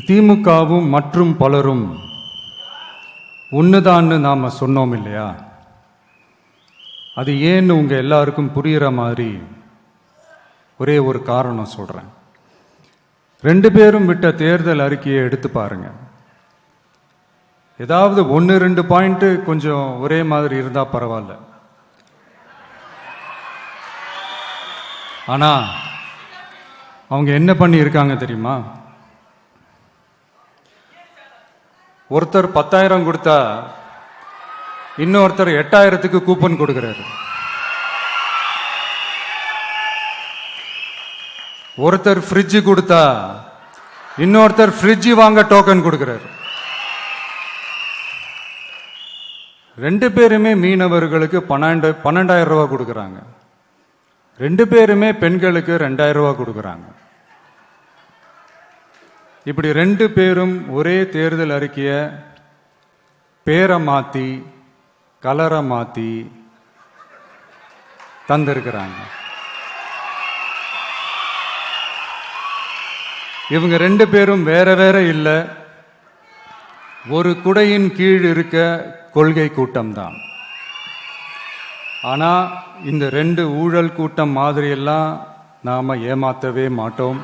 திமுகவும் மற்றும் பலரும் ஒண்ணுதான்னு நாம சொன்னோம் இல்லையா? அது ஏன்னு உங்க எல்லாருக்கும் புரியுற மாதிரி ஒரே ஒரு காரணம் சொல்றேன். ரெண்டு பேரும் விட்ட தேர்தல் அறிக்கையை எடுத்து பாருங்க. ஏதாவது 1-2 பாயிண்ட் கொஞ்சம் ஒரே மாதிரி இருந்தா பரவாயில்ல. ஆனா அவங்க என்ன பண்ணி இருக்காங்க தெரியுமா? ஒருத்தர் 10,000 கொடுத்தா இன்னொருத்தர் 8,000க்கு கூப்பன் கொடுக்கிறாரு. ஒருத்தர் ஃப்ரிட்ஜ் கொடுத்தா இன்னொருத்தர் ஃப்ரிட்ஜ் வாங்க டோக்கன் கொடுக்கிறாரு. ரெண்டு பேருமே மீனவர்களுக்கு 12,000 ரூபாய் கொடுக்கறாங்க. ரெண்டு பேருமே பெண்களுக்கு 2,000 ரூபாய் கொடுக்கறாங்க. இப்படி ரெண்டு பேரும் ஒரே தேர்தல் அறிக்கைய பேரை மாத்தி கலரை மாத்தி தந்திருக்கிறாங்க. இவங்க ரெண்டு பேரும் வேற வேற இல்ல, ஒரு குடையின் கீழ் இருக்க கொள்கை கூட்டம்தான். ஆனா இந்த ரெண்டு ஊழல் கூட்டம் மாதிரி எல்லாம் நாம ஏமாத்தவே மாட்டோம்.